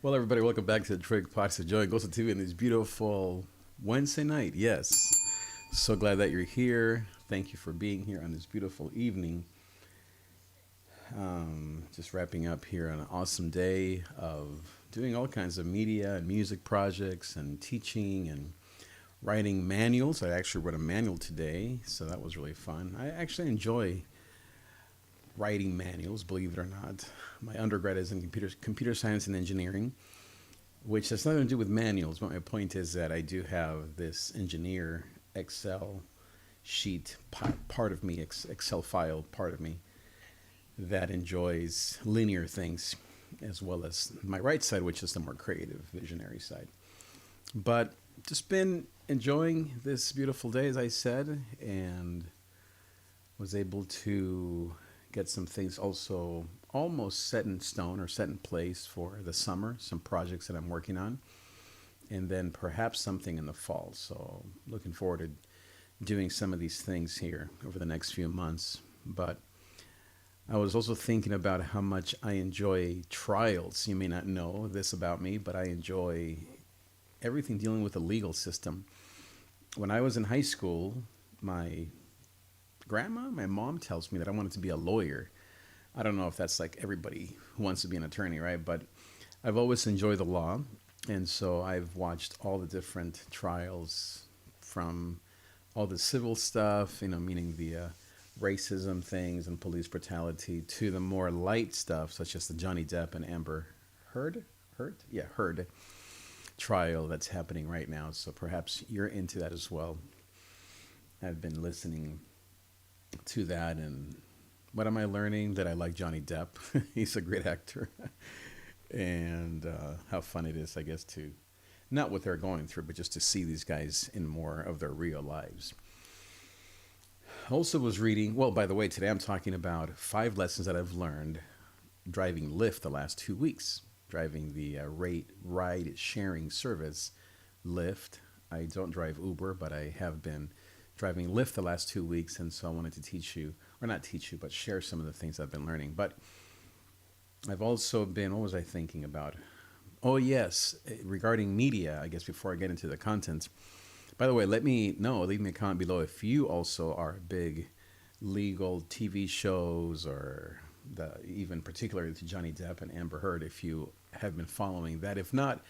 Well, everybody, welcome back to the Trig Podcast of Joy. Goes to TV on this beautiful Wednesday night. Yes. So glad that you're here. Thank you for being here on this beautiful evening. Just wrapping up here on an awesome day of doing all kinds of media and music projects and teaching and writing manuals. I actually wrote a manual today, so that was really fun. I actually enjoy writing manuals, believe it or not. My undergrad is in computer science and engineering, which has nothing to do with manuals. But my point is that I do have this engineer Excel sheet part of me, Excel file part of me, that enjoys linear things as well as my right side, which is the more creative, visionary side. But just been enjoying this beautiful day, as I said, and was able to get some things also almost set in stone or set in place for the summer, some projects that I'm working on, and then perhaps something in the fall. So looking forward to doing some of these things here over the next few months. But I was also thinking about how much I enjoy trials. You may not know this about me, but I enjoy everything dealing with the legal system. When I was in high school, my mom tells me that I wanted to be a lawyer. I don't know if that's like everybody who wants to be an attorney, right? But I've always enjoyed the law. And so I've watched all the different trials from all the civil stuff, meaning the racism things and police brutality, to the more light stuff, such as the Johnny Depp and Amber Heard? Heard? Yeah, Heard trial that's happening right now. So perhaps you're into that as well. I've been listening to that, and what am I learning? That I like Johnny Depp. He's a great actor. And how fun it is, I guess, to not what they're going through, but just to see these guys in more of their real lives. Also was reading, well, by the way, today I'm talking about 5 lessons that I've learned driving Lyft the last 2 weeks, driving the ride sharing service Lyft. I don't drive Uber, but I have been driving Lyft the last 2 weeks, and so I wanted to teach you, or not teach you, but share some of the things I've been learning. But I've also been, what was I thinking about? Oh, yes, regarding media, I guess before I get into the content. By the way, let me know, leave me a comment below if you also are big legal TV shows or even particularly to Johnny Depp and Amber Heard, if you have been following that. If not,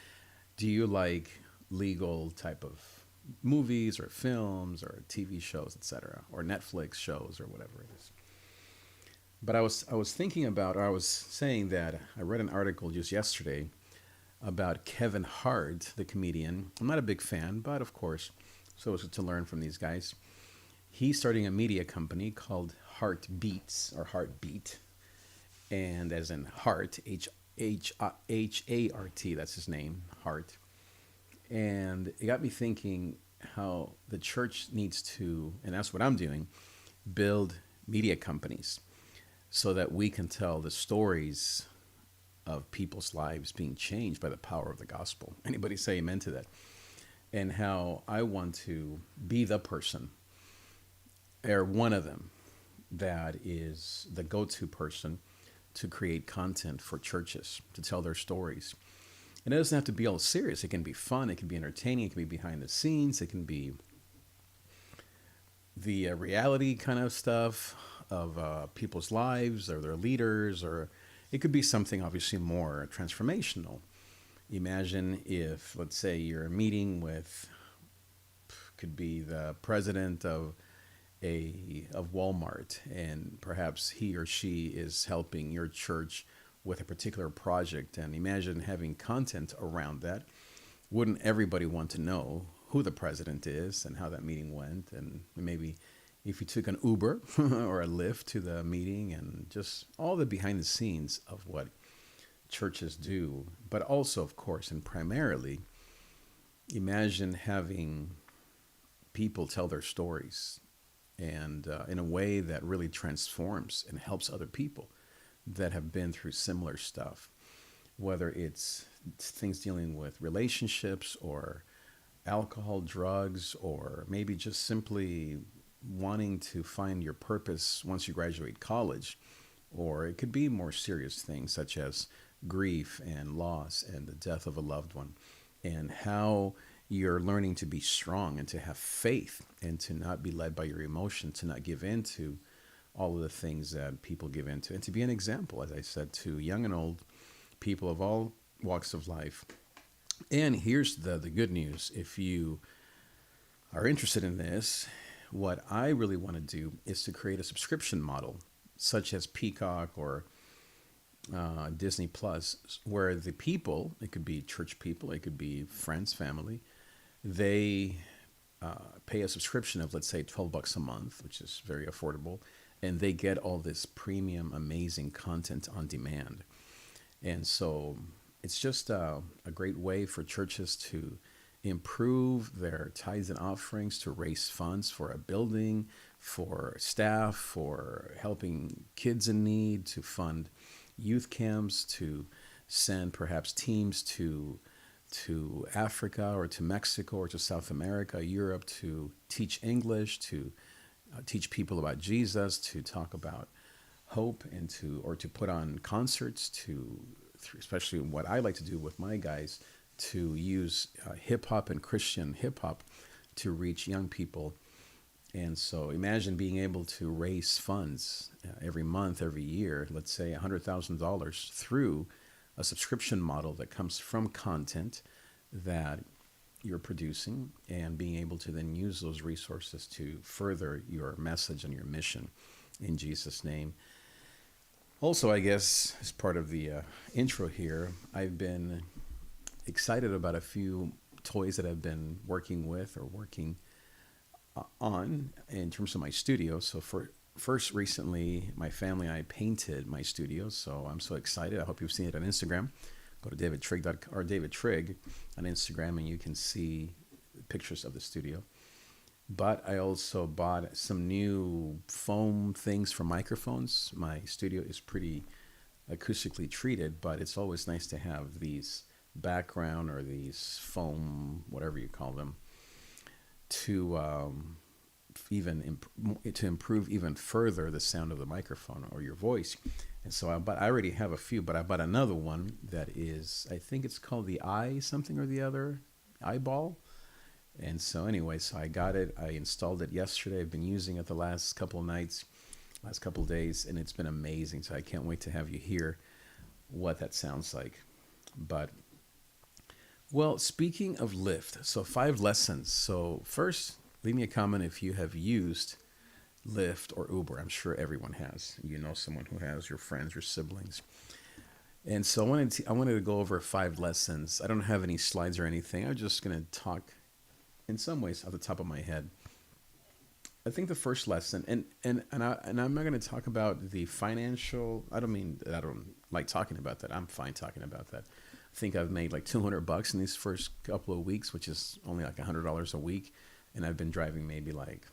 do you like legal type of movies or films or TV shows, etc., or Netflix shows or whatever it is? But I was thinking about, or I was saying that I read an article just yesterday about Kevin Hart, the comedian. I'm not a big fan, but of course, so it's to learn from these guys. He's starting a media company called Heartbeats or Heartbeat, and as in Heart, Hart. That's his name, Heart. And it got me thinking how the church needs to, and that's what I'm doing, build media companies so that we can tell the stories of people's lives being changed by the power of the gospel. Anybody say amen to that? And how I want to be the person, or one of them, that is the go-to person to create content for churches, to tell their stories. And it doesn't have to be all serious. It can be fun. It can be entertaining. It can be behind the scenes. It can be the reality kind of stuff of people's lives or their leaders, or it could be something obviously more transformational. Imagine if, let's say, you're meeting with, could be the president of Walmart, and perhaps he or she is helping your church with a particular project, and imagine having content around that. Wouldn't everybody want to know who the president is and how that meeting went? And maybe if you took an Uber or a Lyft to the meeting, and just all the behind the scenes of what churches do. But also, of course, and primarily, imagine having people tell their stories, and in a way that really transforms and helps other people that have been through similar stuff, whether it's things dealing with relationships or alcohol, drugs, or maybe just simply wanting to find your purpose once you graduate college. Or it could be more serious things such as grief and loss and the death of a loved one, and how you're learning to be strong and to have faith and to not be led by your emotion, to not give in to all of the things that people give into, and to be an example, as I said, to young and old, people of all walks of life. And here's the good news. If you are interested in this, what I really want to do is to create a subscription model, such as Peacock or Disney Plus, where the people, it could be church people, it could be friends, family, they pay a subscription of, let's say, $12 a month, which is very affordable, and they get all this premium, amazing content on demand. And so it's just a great way for churches to improve their tithes and offerings, to raise funds for a building, for staff, for helping kids in need, to fund youth camps, to send perhaps teams to Africa or to Mexico or to South America, Europe, to teach English, to teach people about Jesus, to talk about hope, and to put on concerts, to, especially what I like to do with my guys, to use hip hop and Christian hip hop to reach young people. And so imagine being able to raise funds every month, every year, let's say $100,000 through a subscription model that comes from content that you're producing, and being able to then use those resources to further your message and your mission in Jesus' name. Also, I guess, as part of the intro here, I've been excited about a few toys that I've been working with or working on in terms of my studio. So first, recently, my family and I painted my studio, so I'm so excited. I hope you've seen it on Instagram. Go to davidtrigg or David Trigg on Instagram, and you can see pictures of the studio. But I also bought some new foam things for microphones. My studio is pretty acoustically treated, but it's always nice to have these background or these foam, whatever you call them, to to improve even further the sound of the microphone or your voice. And so I already have a few, but I bought another one that is, I think it's called the eye something or the other, eyeball. And so anyway, so I got it. I installed it yesterday. I've been using it the last couple of nights, last couple of days, and it's been amazing. So I can't wait to have you hear what that sounds like. But, well, speaking of Lyft, so 5 lessons. So first, leave me a comment if you have used Lyft or Uber. I'm sure everyone has. You know someone who has, your friends, your siblings. And so I wanted to go over 5 lessons. I don't have any slides or anything. I'm just going to talk in some ways off the top of my head. I think the first lesson, and I'm not going to talk about the financial. I don't mean that I don't like talking about that. I'm fine talking about that. I think I've made like $200 in these first couple of weeks, which is only like $100 a week, and I've been driving maybe like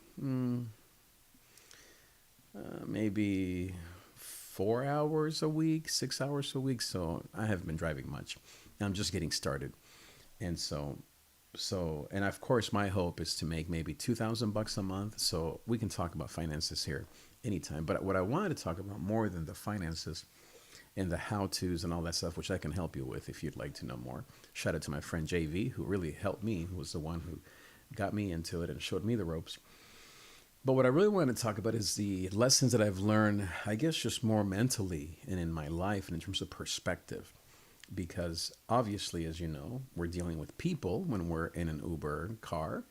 maybe 4 hours a week, 6 hours a week. So I haven't been driving much. I'm just getting started, and so and of course my hope is to make maybe $2,000 a month. So we can talk about finances here anytime. But what I wanted to talk about more than the finances and the how-tos and all that stuff, which I can help you with if you'd like to know more. Shout out to my friend JV, who really helped me, who was the one who got me into it and showed me the ropes. But what I really want to talk about is the lessons that I've learned, I guess, just more mentally and in my life and in terms of perspective. Because obviously, as you know, we're dealing with people when we're in an Uber car.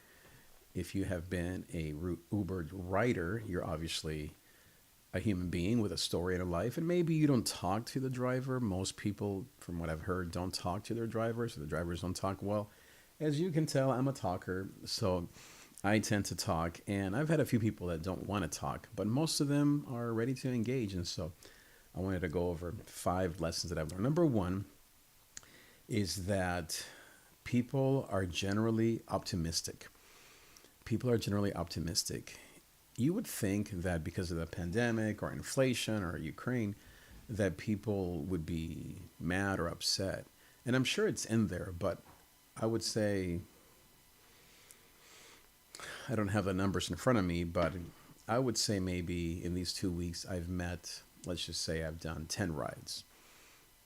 If you have been a Uber rider, you're obviously a human being with a story and a life. And maybe you don't talk to the driver. Most people, from what I've heard, don't talk to their drivers, or the drivers don't talk well. As you can tell, I'm a talker, so I tend to talk. And I've had a few people that don't want to talk, but most of them are ready to engage. And so I wanted to go over 5 lessons that I've learned. Number 1 is that people are generally optimistic. People are generally optimistic. You would think that because of the pandemic or inflation or Ukraine, that people would be mad or upset. And I'm sure it's in there, but I would say, I don't have the numbers in front of me, but I would say maybe in these 2 weeks I've met, let's just say I've done 10 rides.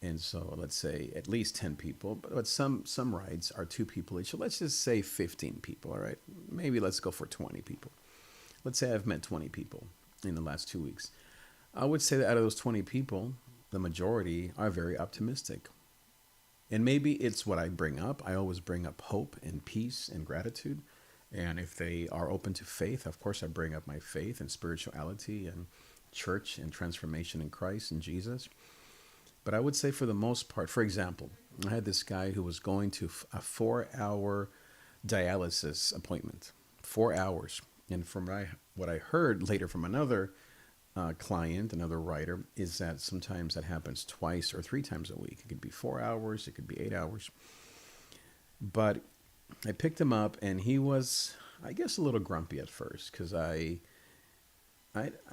And so let's say at least 10 people, but some rides are two people each. So let's just say 15 people, all right? Maybe let's go for 20 people. Let's say I've met 20 people in the last 2 weeks. I would say that out of those 20 people, the majority are very optimistic. And maybe it's what I bring up. I always bring up hope and peace and gratitude. And if they are open to faith, of course, I bring up my faith and spirituality and church and transformation in Christ and Jesus. But I would say for the most part, for example, I had this guy who was going to a 4 hour dialysis appointment, 4 hours. And from what I heard later from another client, another writer, is that sometimes that happens twice or three times a week. It could be 4 hours, it could be 8 hours. But I picked him up, and he was, I guess, a little grumpy at first because I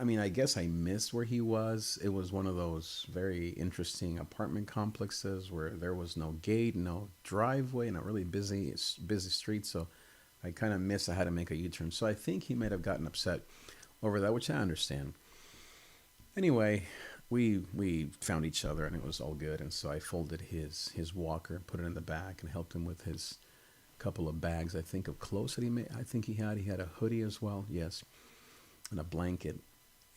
mean, I guess I missed where he was. It was one of those very interesting apartment complexes where there was no gate, no driveway, and a really busy street. So I kind of missed. I had to make a U-turn. So I think he might have gotten upset over that, which I understand. Anyway, we found each other, and it was all good. And so I folded his walker, put it in the back, and helped him with his couple of bags. I think of clothes that he made. I think he had a hoodie as well. Yes, and a blanket.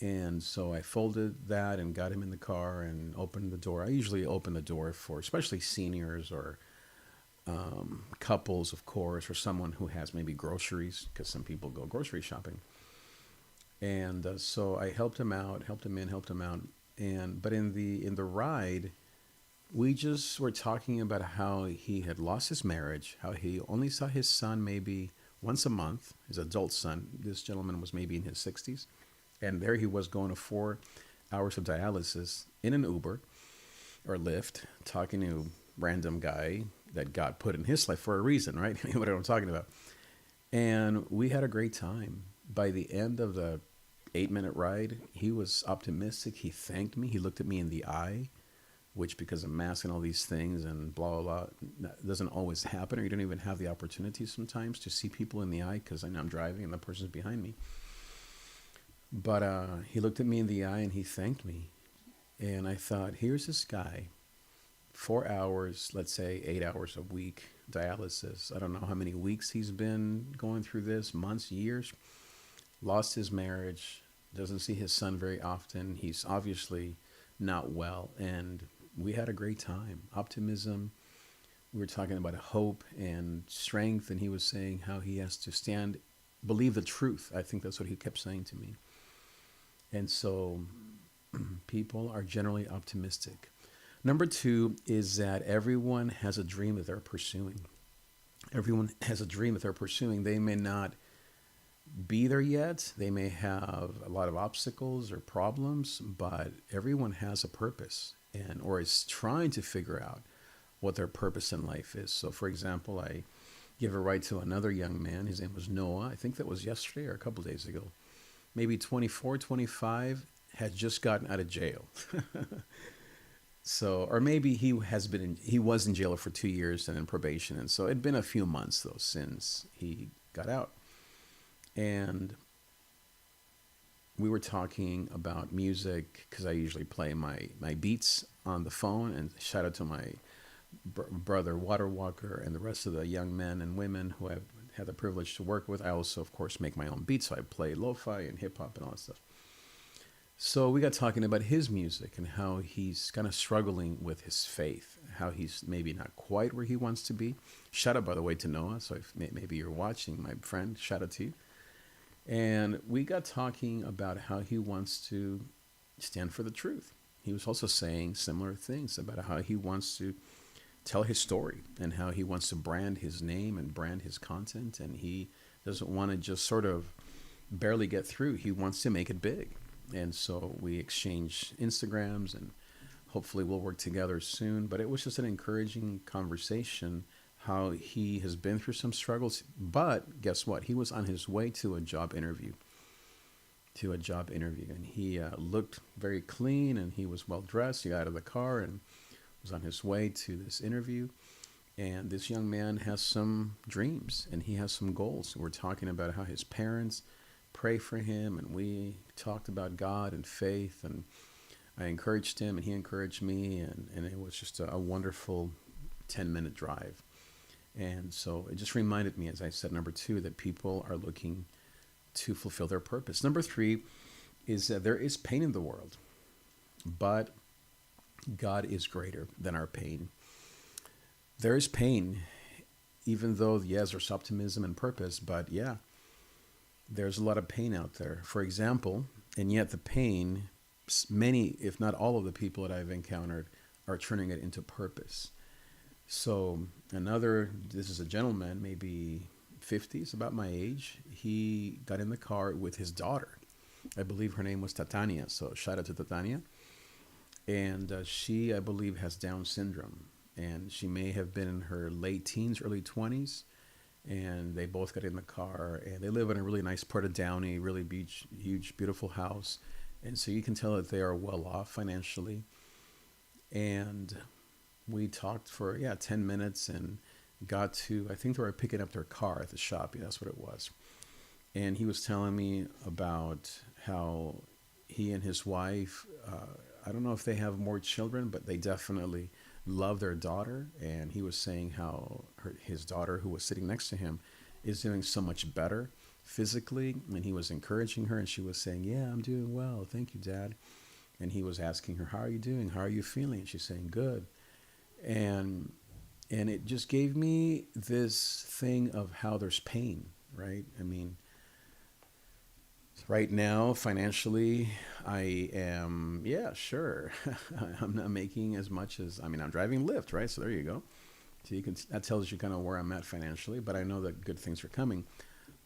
And so I folded that and got him in the car and opened the door. I usually open the door for especially seniors or couples, of course, or someone who has maybe groceries, because some people go grocery shopping. And so I helped him out, helped him in, helped him out. And but in the ride, we just were talking about how he had lost his marriage, how he only saw his son maybe once a month, his adult son. This gentleman was maybe in his 60s. And there he was going to 4 hours of dialysis in an Uber or Lyft, talking to a random guy that God put in his life for a reason, right? What I'm talking about. And we had a great time. By the end of the 8-minute ride, he was optimistic. He thanked me. He looked at me in the eye, which because of masks and all these things and blah, blah, blah, that doesn't always happen, or you don't even have the opportunity sometimes to see people in the eye because I'm driving and the person's behind me. But he looked at me in the eye and he thanked me. And I thought, here's this guy, 4 hours, let's say 8 hours a week, dialysis. I don't know how many weeks he's been going through this, months, years. Lost his marriage, doesn't see his son very often. He's obviously not well. And we had a great time. Optimism. We were talking about hope and strength. And he was saying how he has to believe the truth. I think that's what he kept saying to me. And so people are generally optimistic. Number two is that everyone has a dream that they're pursuing. Everyone has a dream that they're pursuing. They may not be there yet. They may have a lot of obstacles or problems, but everyone has a purpose or is trying to figure out what their purpose in life is. So, for example, I give a ride to another young man. His name was Noah. I think that was yesterday or a couple of days ago. Maybe 24, 25, had just gotten out of jail. So, or maybe he was in jail for 2 years and in probation. And so it'd been a few months though since he got out. And we were talking about music because I usually play my beats on the phone, and shout out to my brother Water Walker and the rest of the young men and women who I've had the privilege to work with. I also, of course, make my own beats. So I play lo-fi and hip hop and all that stuff. So we got talking about his music and how he's kind of struggling with his faith, how he's maybe not quite where he wants to be. Shout out, by the way, to Noah. So if maybe you're watching, my friend, shout out to you. And we got talking about how he wants to stand for the truth. He was also saying similar things about how he wants to tell his story and how he wants to brand his name and brand his content. And he doesn't want to just sort of barely get through. He wants to make it big. And so we exchanged Instagrams, and hopefully we'll work together soon. But it was just an encouraging conversation, how he has been through some struggles. But guess what? He was on his way to a job interview. And he looked very clean, and he was well dressed. He got out of the car and was on his way to this interview. And this young man has some dreams and he has some goals. We're talking about how his parents pray for him, and we talked about God and faith and I encouraged him and he encouraged me, and it was just a wonderful 10-minute drive. And so it just reminded me, as I said, number two, that people are looking to fulfill their purpose. Number three is that there is pain in the world, but God is greater than our pain. There is pain, even though, yes, there's optimism and purpose, but yeah, there's a lot of pain out there. For example, and yet the pain, many, if not all of the people that I've encountered are turning it into purpose. So this is a gentleman, maybe 50s, about my age. He got in the car with his daughter. I believe her name was Titania. So shout out to Titania. And she, I believe, has Down syndrome. And she may have been in her late teens, early 20s. And they both got in the car. And they live in a really nice part of Downey, really huge, beautiful house. And so you can tell that they are well off financially. And we talked for 10 minutes and got to, I think they were picking up their car at the shop. Yeah, that's what it was. And he was telling me about how he and his wife, I don't know if they have more children, but they definitely love their daughter. And he was saying how his daughter, who was sitting next to him, is doing so much better physically. And he was encouraging her, and she was saying, "Yeah, I'm doing well. Thank you, Dad." And he was asking her, "How are you doing? How are you feeling?" And she's saying, "Good." And it just gave me this thing of how there's pain, right? I mean, right now, financially, I am, yeah, sure. I'm not making as much as, I mean, I'm driving Lyft, right? So there you go. So that tells you kind of where I'm at financially, but I know that good things are coming.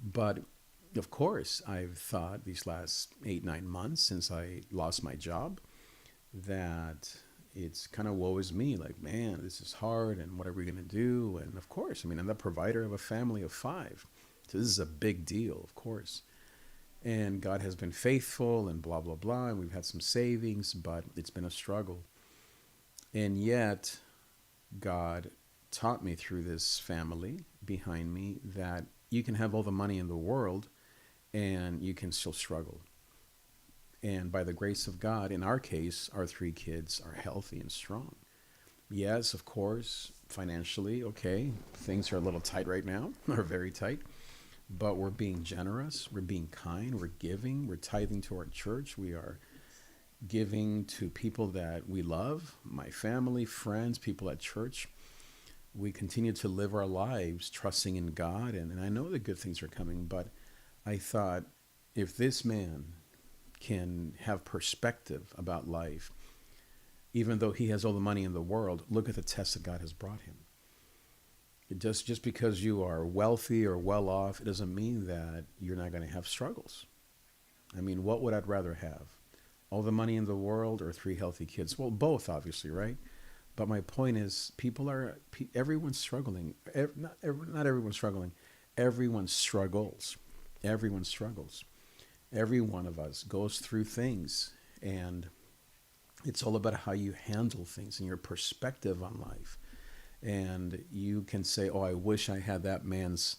But of course, I've thought these last 8, 9 months since I lost my job that it's kind of woe is me. Like, man, this is hard, and what are we going to do? And of course, I mean, I'm the provider of a family of 5. So this is a big deal, of course. And God has been faithful and blah, blah, blah. And we've had some savings, but it's been a struggle. And yet, God taught me through this family behind me that you can have all the money in the world and you can still struggle. And by the grace of God, in our case, our 3 kids are healthy and strong. Yes, of course, financially, okay, things are a little tight right now, or very tight. But we're being generous, we're being kind, we're giving, we're tithing to our church, we are giving to people that we love, my family, friends, people at church. We continue to live our lives trusting in God, and I know that good things are coming, but I thought, if this man can have perspective about life, even though he has all the money in the world, look at the test that God has brought him. Just because you are wealthy or well off, it doesn't mean that you're not going to have struggles. I mean, what would I rather have? All the money in the world or 3 healthy kids? Well, both, obviously, right? But my point is, everyone's struggling. Not everyone's struggling. Everyone struggles. Everyone struggles. Every one of us goes through things. And it's all about how you handle things and your perspective on life. And you can say, "Oh, I wish I had that man's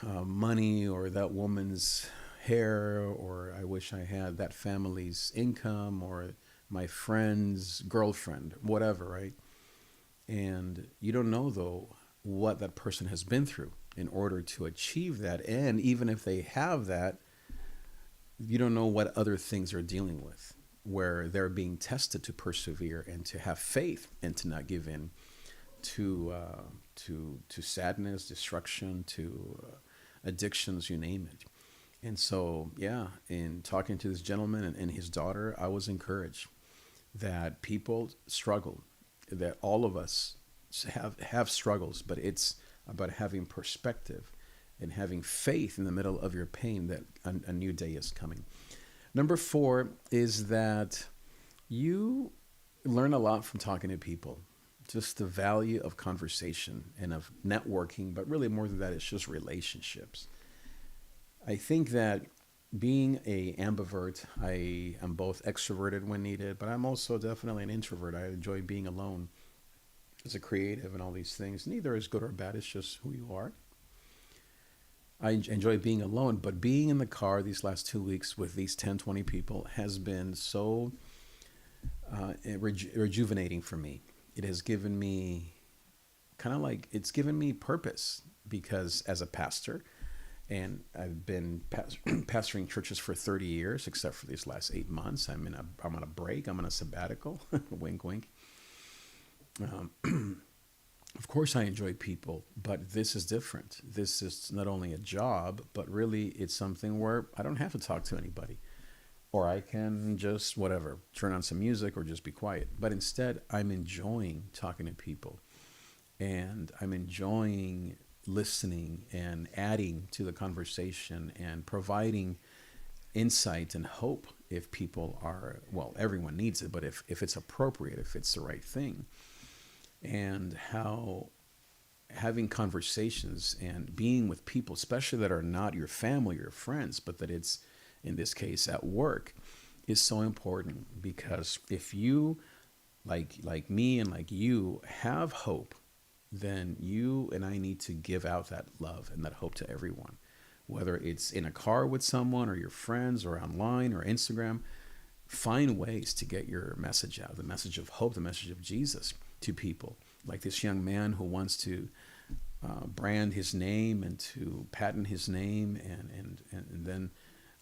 money or that woman's hair, or I wish I had that family's income or my friend's girlfriend," whatever, right? And you don't know, though, what that person has been through in order to achieve that. And even if they have that, you don't know what other things they're dealing with, where they're being tested to persevere and to have faith and to not give in to sadness, destruction, to addictions, you name it. And so, yeah, in talking to this gentleman and his daughter, I was encouraged that people struggle, that all of us have struggles, but it's about having perspective and having faith in the middle of your pain that a new day is coming. Number 4 is that you learn a lot from talking to people. Just the value of conversation and of networking, but really more than that, it's just relationships. I think that being a ambivert, I am both extroverted when needed, but I'm also definitely an introvert. I enjoy being alone as a creative and all these things. Neither is good or bad, it's just who you are. I enjoy being alone, but being in the car these last 2 weeks with these 10, 20 people has been so rejuvenating for me. It has given me kind of like it's given me purpose because as a pastor, and I've been pastoring churches for 30 years, except for these last 8 months. I'm on a break. I'm on a sabbatical. Wink, wink. Of course, I enjoy people, but this is different. This is not only a job, but really it's something where I don't have to talk to anybody, or I can just whatever turn on some music or just be quiet. But instead, I'm enjoying talking to people, and I'm enjoying listening and adding to the conversation and providing insight and hope if people are, well, everyone needs it, but if it's appropriate, if it's the right thing. And how having conversations and being with people, especially that are not your family or friends, but that it's, in this case, at work, is so important. Because if you, like me and like you, have hope, then you and I need to give out that love and that hope to everyone, whether it's in a car with someone or your friends or online or Instagram. Find ways to get your message out, the message of hope, the message of Jesus to people. Like this young man who wants to brand his name and to patent his name, and then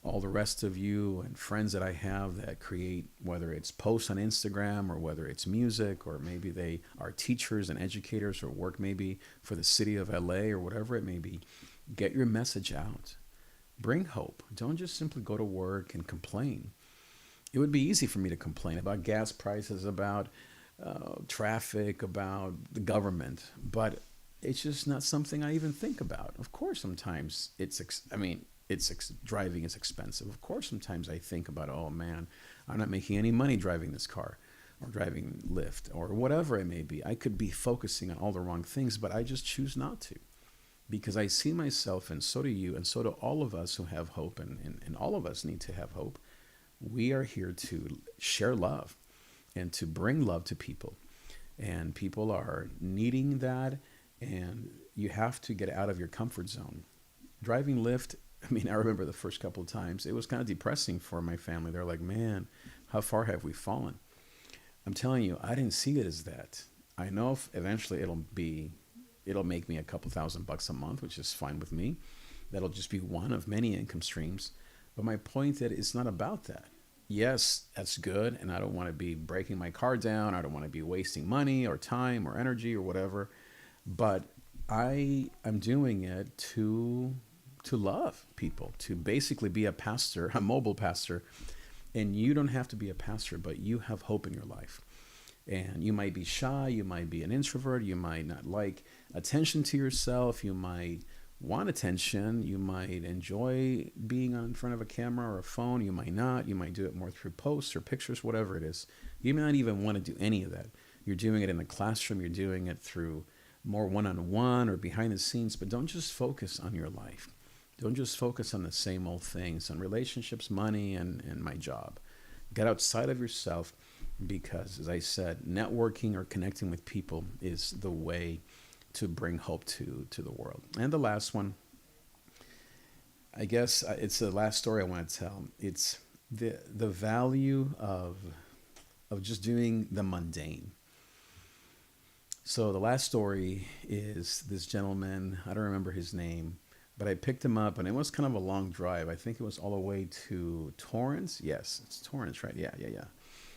all the rest of you and friends that I have that create, whether it's posts on Instagram or whether it's music, or maybe they are teachers and educators or work maybe for the city of LA or whatever it may be. Get your message out. Bring hope. Don't just simply go to work and complain. It would be easy for me to complain about gas prices, about traffic, about the government, but it's just not something I even think about. Of course, sometimes driving is expensive. Of course, sometimes I think about, oh man, I'm not making any money driving this car or driving Lyft or whatever it may be. I could be focusing on all the wrong things, but I just choose not to, because I see myself, and so do you, and so do all of us who have hope, and all of us need to have hope. We are here to share love and to bring love to people. And people are needing that, and you have to get out of your comfort zone. Driving Lyft, I rember the first couple of times, it was kind of depressing for my family. They're like, man, how far have we fallen? I'm telling you, I didn't see it as that. I know if eventually it'll make me a couple $1,000 a month, which is fine with me. That'll just be one of many income streams. But my point that it's not about that. Yes, that's good, and I don't want to be breaking my car down. I don't want to be wasting money or time or energy or whatever. But I am doing it to love people, to basically be a pastor, a mobile pastor. And you don't have to be a pastor, but you have hope in your life. And you might be shy, you might be an introvert, you might not like attention to yourself, you might want attention, you might enjoy being in front of a camera or a phone, you might not, you might do it more through posts or pictures, whatever it is. You may not even want to do any of that. You're doing it in the classroom, you're doing it through more one-on-one or behind the scenes, but don't just focus on your life. Don't just focus on the same old things, on relationships, money, and my job. Get outside of yourself, because, as I said, networking or connecting with people is the way to bring hope to the world. And the last one, I guess it's the last story I want to tell. It's the value of just doing the mundane. So the last story is this gentleman, I don't remember his name, but I picked him up, and it was kind of a long drive. I think it was all the way to Torrance. Yes, it's Torrance, right? Yeah.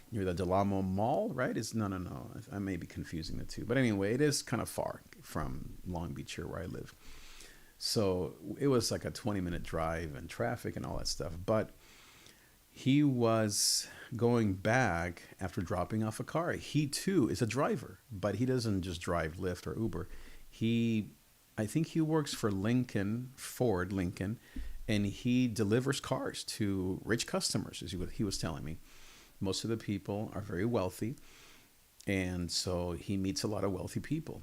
Near the Delamo Mall, right? No. I may be confusing the two. But anyway, it is kind of far from Long Beach here where I live. So it was like a 20-minute drive and traffic and all that stuff. But he was going back after dropping off a car. He too is a driver, but he doesn't just drive Lyft or Uber. I think he works for Ford Lincoln, and he delivers cars to rich customers, as he was telling me. Most of the people are very wealthy, and so he meets a lot of wealthy people.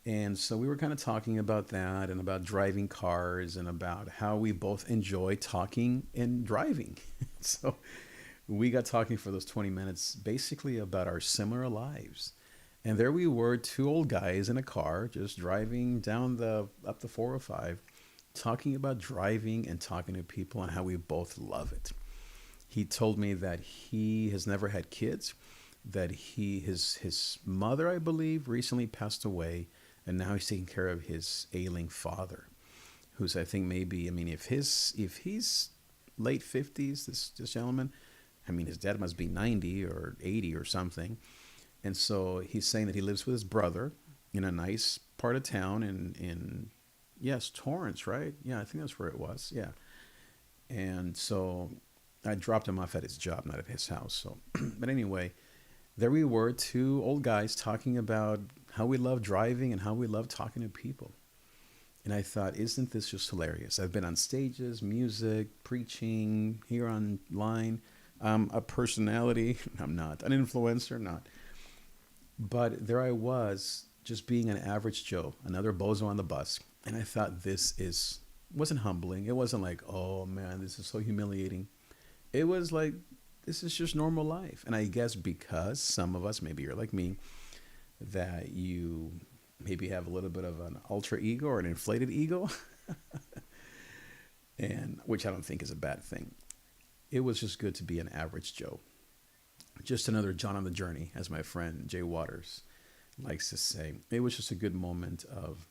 And so we were kind of talking about that and about driving cars and about how we both enjoy talking and driving. So we got talking for those 20 minutes basically about our similar lives. And there we were, two old guys in a car just driving up the 405, talking about driving and talking to people and how we both love it. He told me that he has never had kids, that his mother, I believe, recently passed away, and now he's taking care of his ailing father, who's, I think, maybe, I mean, if he's late 50s, this gentleman, I mean, his dad must be 90 or 80 or something. And so he's saying that he lives with his brother in a nice part of town in yes, Torrance, right? Yeah, I think that's where it was. Yeah. And so I dropped him off at his job, not at his house. So, but anyway, there we were, two old guys talking about how we love driving and how we love talking to people. And I thought, isn't this just hilarious? I've been on stages, music, preaching, here online. I'm a personality. I'm not an influencer, not. But there I was, just being an average Joe, another bozo on the bus. And I thought wasn't humbling. It wasn't like, oh man, this is so humiliating. It was like, this is just normal life. And I guess because some of us, maybe you're like me, that you maybe have a little bit of an ultra ego or an inflated ego, and which I don't think is a bad thing. It was just good to be an average Joe. Just another John on the journey, as my friend Jay Waters likes to say. It was just a good moment of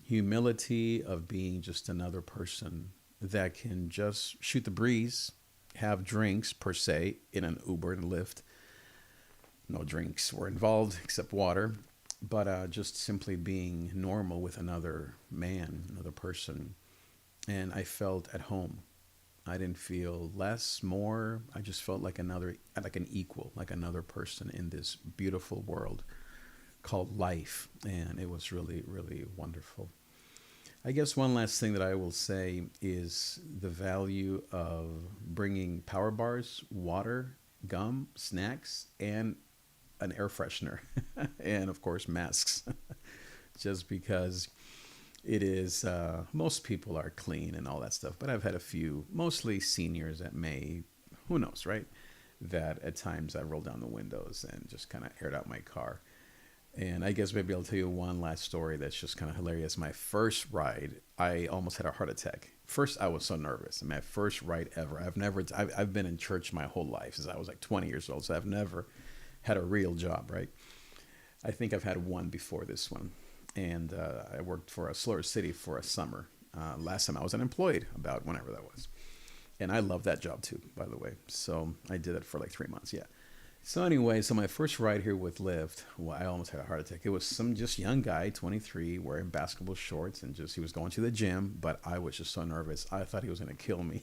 humility, of being just another person that can just shoot the breeze, have drinks per se in an Uber and Lyft. No drinks were involved except water, but just simply being normal with another man, another person. And I felt at home. I didn't feel less, more. I just felt like like an equal, like another person in this beautiful world called life. And it was really, really wonderful. I guess one last thing that I will say is the value of bringing power bars, water, gum, snacks, and an air freshener. And of course, masks. Just because it is, most people are clean and all that stuff. But I've had a few, mostly seniors that who knows, right? That at times I roll down the windows and just kind of aired out my car. And I guess maybe I'll tell you one last story that's just kind of hilarious. My first ride, I almost had a heart attack. First, I was so nervous. My first ride ever. I've been in church my whole life since I was like 20 years old. So I've never had a real job, right? I think I've had one before this one. And I worked for a slower city for a summer. Last time I was unemployed, about whenever that was. And I love that job too, by the way. So I did it for like 3 months, yeah. So anyway, so my first ride here with Lyft, well, I almost had a heart attack. It was some just young guy, 23, wearing basketball shorts, and he was going to the gym, but I was just so nervous. I thought he was going to kill me.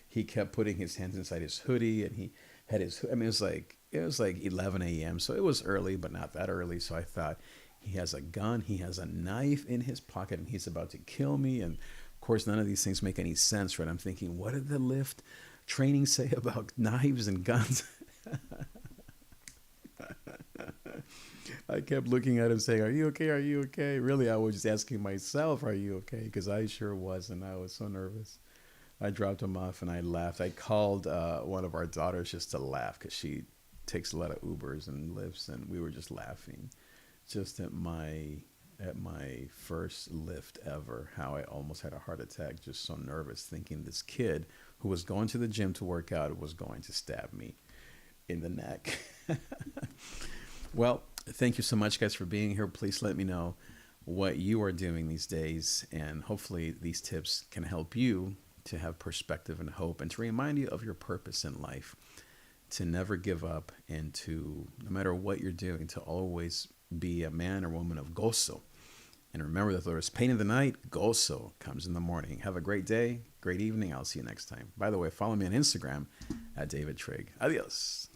He kept putting his hands inside his hoodie, and he had it was like 11 a.m., so it was early, but not that early. So I thought, he has a gun, he has a knife in his pocket, and he's about to kill me. And of course, none of these things make any sense, right? I'm thinking, what did the Lyft training say about knives and guns? I kept looking at him saying, are you okay? Are you okay? Really, I was just asking myself, are you okay? Because I sure was, and I was so nervous. I dropped him off and I laughed. I called one of our daughters just to laugh because she takes a lot of Ubers and Lyfts, and we were just laughing just at my first Lyft ever, how I almost had a heart attack, just so nervous, thinking this kid who was going to the gym to work out was going to stab me in the neck. Well, thank you so much, guys, for being here. Please let me know what you are doing these days, and hopefully these tips can help you to have perspective and hope, and to remind you of your purpose in life, to never give up, and to, no matter what you're doing, to always be a man or woman of gozo. And remember that there is pain in the night, gozo comes in the morning. Have a great day, great evening. I'll see you next time. By the way, follow me on Instagram at David Trigg. Adios.